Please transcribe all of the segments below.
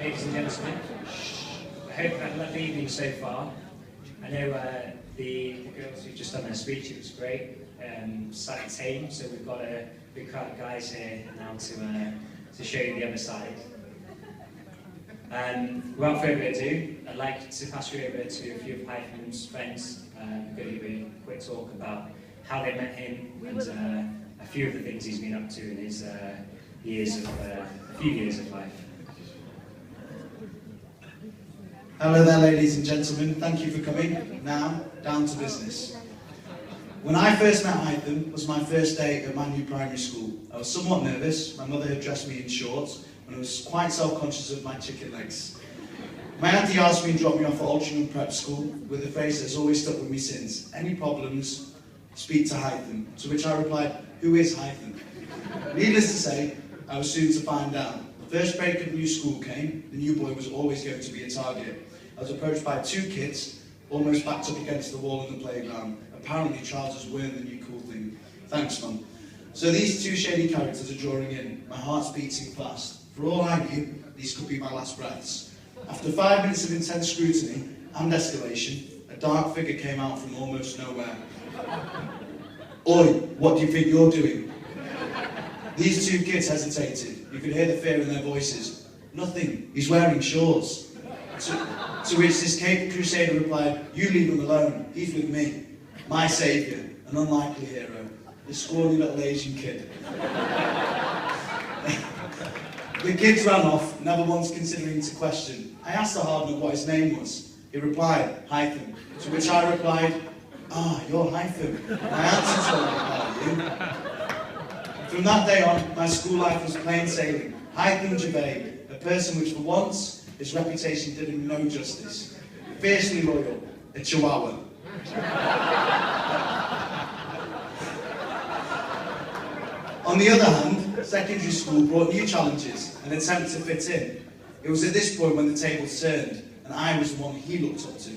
ladies and gentlemen. I hope you've had a lovely evening so far. I know the girls who've just done their speech, it was great, slightly tame, so we've got a big crowd of guys here now to show you the other side. Without further ado, I'd like to pass you over to a few of Hiatham's friends. I'm going to give you a quick talk about how they met him and a few of the things he's been up to in his a few years of life. Hello there, ladies and gentlemen. Thank you for coming. Now, down to business. When I first met Hiatham, it was my first day at my new primary school. I was somewhat nervous. My mother had dressed me in shorts, and I was quite self-conscious of my chicken legs. My auntie asked me to drop me off at Altrincham Prep School with a phrase that's always stuck with me since: any problems, speak to Hiatham. To which I replied, who is Hiatham? Needless to say, I was soon to find out. The first break of new school came. The new boy was always going to be a target. I was approached by two kids, almost backed up against the wall in the playground. Apparently trousers weren't the new cool thing. Thanks, Mum. So these two shady characters are drawing in. My heart's beating fast. For all I knew, these could be my last breaths. After 5 minutes of intense scrutiny and escalation, a dark figure came out from almost nowhere. Oi, what do you think you're doing? These two kids hesitated. You could hear the fear in their voices. Nothing, he's wearing shorts. To which this caped crusader replied, you leave him alone, he's with me. My saviour, an unlikely hero, this scrawny little Asian kid. The kids ran off, never once considering to question. I asked the hardman what his name was. He replied, Hiatham. To which I replied, you're Hiatham. My auntie told me about you. From that day on, my school life was plain sailing. Hiatham Javed, a person which for once, his reputation did him no justice. Fiercely loyal, a chihuahua. On the other hand, secondary school brought new challenges, an attempt to fit in. It was at this point when the tables turned, and I was the one he looked up to.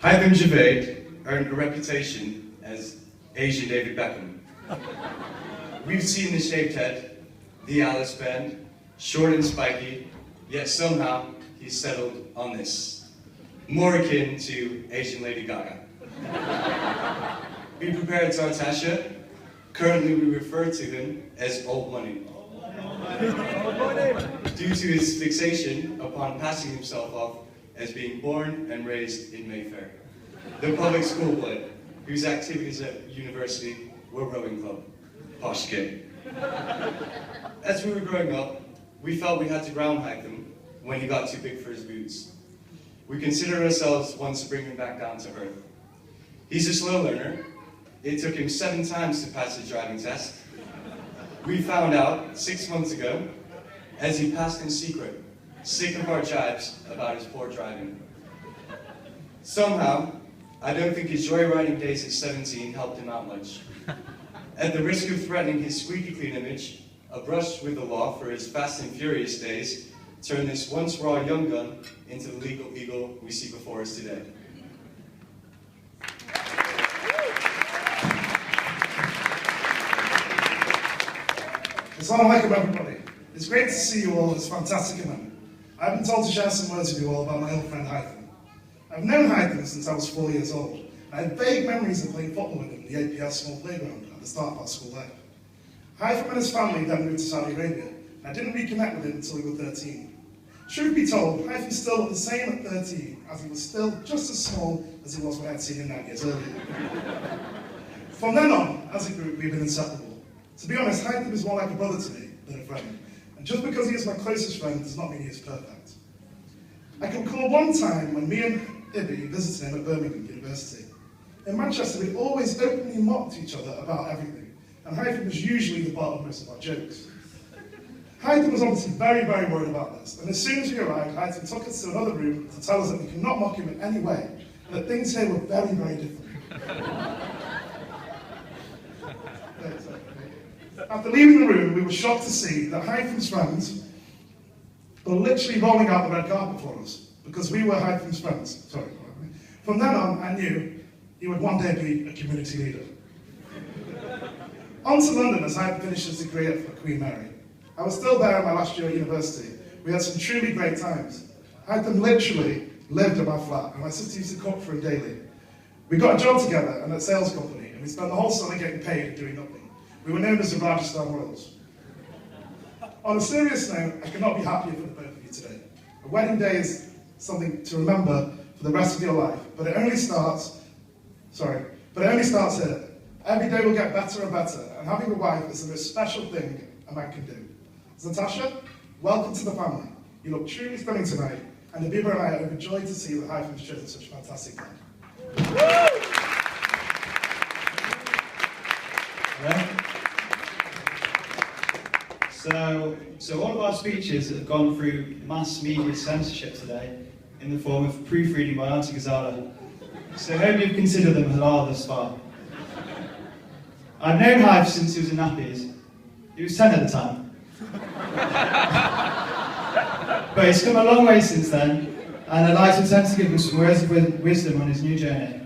Hiatham Javed earned a reputation as Asian David Beckham. We've seen the shaved head, the Alice band, short and spiky, yet somehow he's settled on this. More akin to Asian Lady Gaga. Be prepared, Natasha. Currently we refer to him as Old Money. Due to his fixation upon passing himself off as being born and raised in Mayfair. The public school boy, whose activities at university were rowing club. Posh kid. As we were growing up, we felt we had to ground Hiatham when he got too big for his boots. We considered ourselves once to bring him back down to earth. He's a slow learner. It took him 7 times to pass his driving test. We found out 6 months ago, as he passed in secret, sick of our jibes about his poor driving. Somehow, I don't think his joyriding days at 17 helped him out much. At the risk of threatening his squeaky clean image, a brush with the law for his fast and furious days turned this once raw young gun into the legal eagle we see before us today. Assalamu alaikum, everybody. It's great to see you all. It's fantastic event. I've been told to share some words with you all about my old friend Hiatham. I've known Hiatham since I was 4 years old. I have vague memories of playing football with him in the APS small playground at the start of our school life. Hiatham and his family then moved to Saudi Arabia, and I didn't reconnect with him until we were 13. Truth be told, Hiatham still looked the same at 13, as he was still just as small as he was when I had seen him 9 years earlier. From then on, as a group, we've been inseparable. To be honest, Hiatham is more like a brother to me than a friend, and just because he is my closest friend does not mean he is perfect. I can recall one time when me and Ibby visited him at Birmingham University. In Manchester, we always openly mocked each other about everything, and Hiatham was usually the butt of most of our jokes. Hiatham was obviously very, very worried about this, and as soon as we arrived, Hiatham took us to another room to tell us that we could not mock him in any way, and that things here were very, very different. After leaving the room, we were shocked to see that Hiatham's friends were literally rolling out the red carpet for us, because we were Hiatham's friends. Sorry. From then on, I knew he would one day be a community leader. On to London as Hiatham finished his degree at Queen Mary. I was still there in my last year at university. We had some truly great times. Hiatham literally lived in my flat, and my sister used to cook for him daily. We got a job together in a sales company, and we spent the whole summer getting paid and doing nothing. We were known as the Rajasthan Royals. On a serious note, I could not be happier for the both of you today. A wedding day is something to remember for the rest of your life, but it only starts here. Every day will get better and better, and having a wife is the most special thing a man can do. Natasha, welcome to the family. You look truly stunning tonight, and Abiba and I are overjoyed to see that Hiatham's chosen such a fantastic man. So all of our speeches have gone through mass media censorship today in the form of proofreading by Auntie Ghazala. So I hope you've considered them halal thus far. I've known Hive since he was in nappies. He was 10 at the time. But he's come a long way since then, and I'd like to attempt to give him some words of wisdom on his new journey.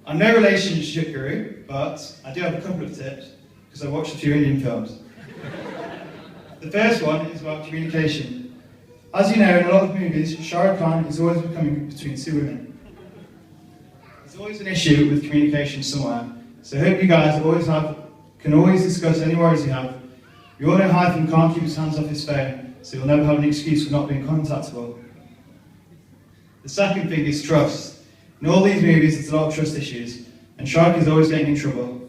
I'm no relationship guru, but I do have a couple of tips, because I watched a few Indian films. The first one is about communication. As you know, in a lot of movies, Shah Rukh Khan is always becoming between two women. There's always an issue with communication somewhere, so I hope you guys can always discuss any worries you have. You all know Hiatham can't keep his hands off his phone, so he'll never have an excuse for not being contactable. The second thing is trust. In all these movies, there's a lot of trust issues, and Shark is always getting in trouble.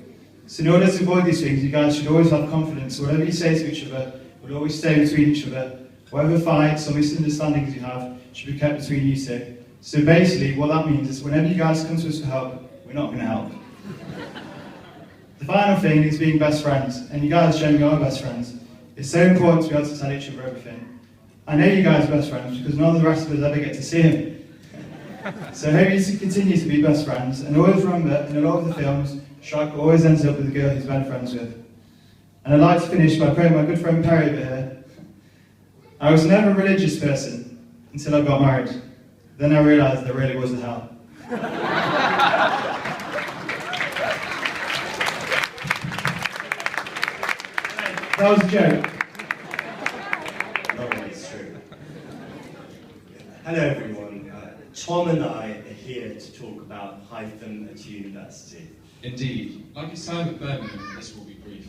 So in order to avoid these things, you guys should always have confidence. So whatever you say to each other will always stay between each other. Whatever fights or misunderstandings you have should be kept between you two. So basically, what that means is whenever you guys come to us for help, we're not going to help. The final thing is being best friends, and you guys showing you are best friends. It's so important to be able to tell each other everything. I know you guys are best friends because none of the rest of us ever get to see him. So I hope you continue to be best friends, and always remember, in a lot of the films, Shark always ends up with the girl he's been friends with. And I'd like to finish by praying my good friend Perry a bit here. I was never a religious person until I got married. Then I realised there really was a hell. That was a joke. No, it's true. Hello everyone. Tom and I are here to talk about Hiatham at university. Indeed. Like his time at Birmingham, this will be brief.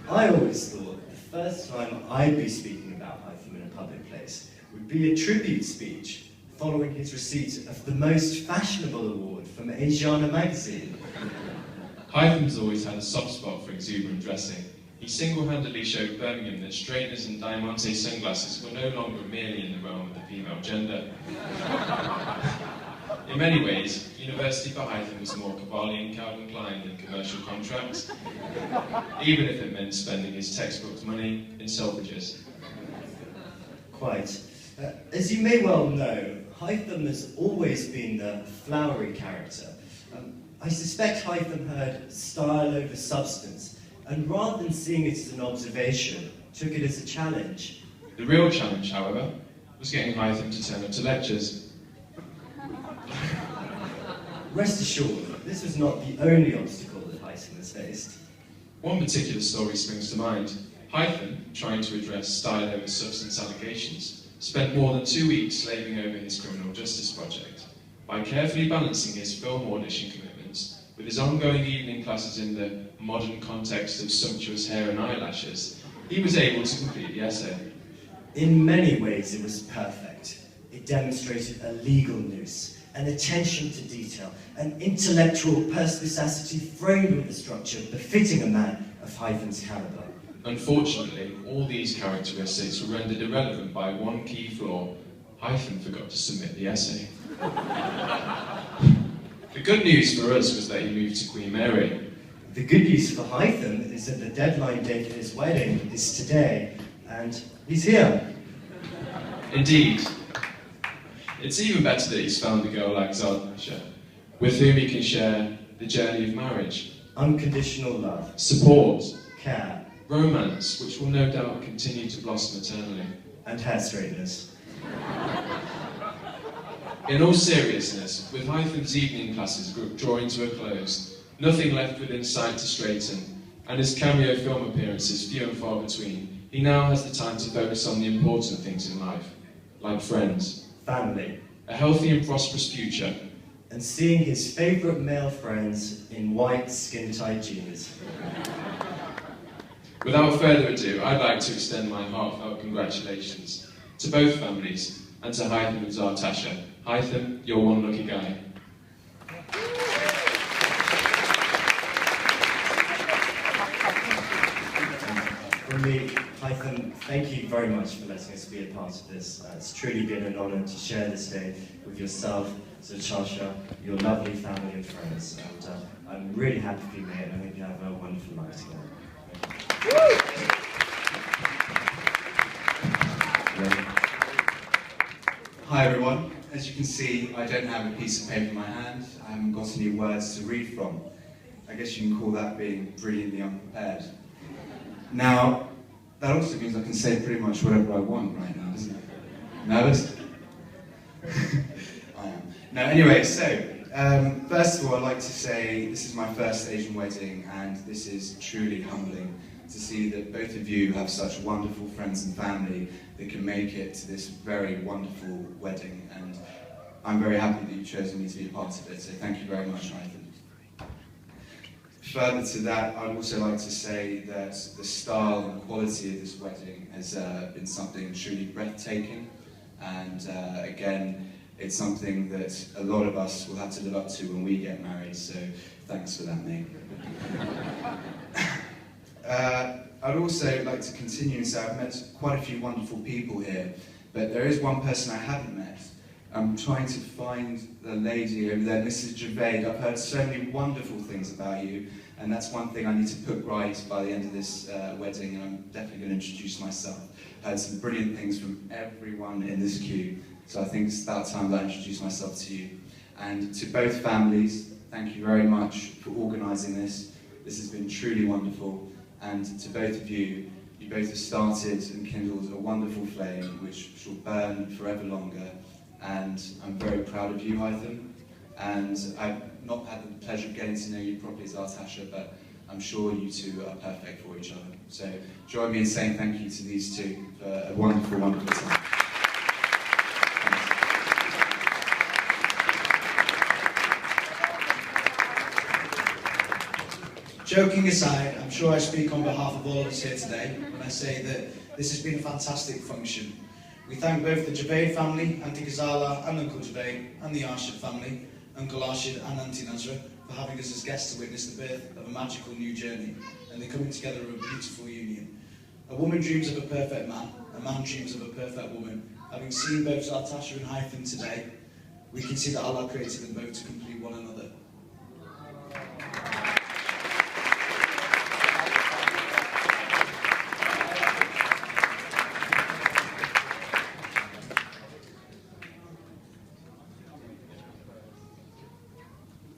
I always thought the first time I'd be speaking about Hiatham in a public place would be a tribute speech following his receipt of the most fashionable award from Asiana magazine. Hiatham's always had a soft spot for exuberant dressing. He single-handedly showed Birmingham that straighteners and diamante sunglasses were no longer merely in the realm of the female gender. In many ways, university for Hiatham was more Cavalian Calvin Klein than commercial contracts, even if it meant spending his textbooks money in Selfridges. Quite. As you may well know, Hiatham has always been the flowery character. I suspect Hiatham heard style over substance, and rather than seeing it as an observation, took it as a challenge. The real challenge, however, was getting Hiatham to turn up to lectures. Rest assured, this was not the only obstacle that Hiatham has faced. One particular story springs to mind. Hiatham, trying to address style over substance allegations, spent more than 2 weeks slaving over his criminal justice project. By carefully balancing his film audition commitments with his ongoing evening classes in the modern context of sumptuous hair and eyelashes, he was able to complete the essay. In many ways, it was perfect. It demonstrated a legal nous, an attention to detail, an intellectual perspicacity framed with a structure befitting a man of Hiatham's caliber. Unfortunately, all these characteristics were rendered irrelevant by one key flaw. Hiatham forgot to submit the essay. The good news for us was that he moved to Queen Mary. The good news for Hiatham is that the deadline date for his wedding is today, and he's here. Indeed. It's even better that he's found a girl like Zadasha, with whom he can share the journey of marriage. Unconditional love. Support. Care. Romance, which will no doubt continue to blossom eternally. and hair straighteners. In all seriousness, with Hiatham's evening classes drawing to a close, nothing left within sight to straighten, and his cameo film appearances few and far between, he now has the time to focus on the important things in life, like friends, family, a healthy and prosperous future, and seeing his favourite male friends in white skin-tight jeans. Without further ado, I'd like to extend my heartfelt congratulations to both families and to Hiatham and Zartasha. Hiatham, you're one lucky guy. From me, Hiatham, thank you very much for letting us be a part of this. It's truly been an honour to share this day with yourself, Zartasha, your lovely family and friends. And I'm really happy for you, mate, and I hope you have a wonderful night together. Hi everyone. As you can see, I don't have a piece of paper in my hand. I haven't got any words to read from. I guess you can call that being brilliantly unprepared. Now, that also means I can say pretty much whatever I want right now, doesn't it? Nervous? I am. No, anyway, so, first of all, I'd like to say this is my first Asian wedding, and this is truly humbling to see that both of you have such wonderful friends and family that can make it to this very wonderful wedding, and I'm very happy that you've chosen me to be a part of it, so thank you very much, Hiatham. Further to that, I'd also like to say that the style and quality of this wedding has been something truly breathtaking, and again, it's something that a lot of us will have to live up to when we get married, so thanks for that, mate. I'd also like to continue and say I've met quite a few wonderful people here, but there is one person I haven't met. I'm trying to find the lady over there, Mrs. Javaid. I've heard so many wonderful things about you, and that's one thing I need to put right by the end of this wedding, and I'm definitely going to introduce myself. I've heard some brilliant things from everyone in this queue, so I think it's about time that I introduce myself to you. And to both families, thank you very much for organising this. This has been truly wonderful. And to both of you, you both have started and kindled a wonderful flame which shall burn forever longer. And I'm very proud of you, Hiatham. And I've not had the pleasure of getting to know you properly, Zartasha, but I'm sure you two are perfect for each other. So join me in saying thank you to these two for a wonderful, wonderful time. Joking aside, I'm sure I speak on behalf of all of us here today when I say that this has been a fantastic function. We thank both the Javaid family, Auntie Ghazala and Uncle Javaid, and the Arshid family, Uncle Arshid and Auntie Nazra, for having us as guests to witness the birth of a magical new journey, and the coming together of a beautiful union. A woman dreams of a perfect man, a man dreams of a perfect woman. Having seen both Zartasha and Hiatham today, we can see that Allah created them both to complete one another.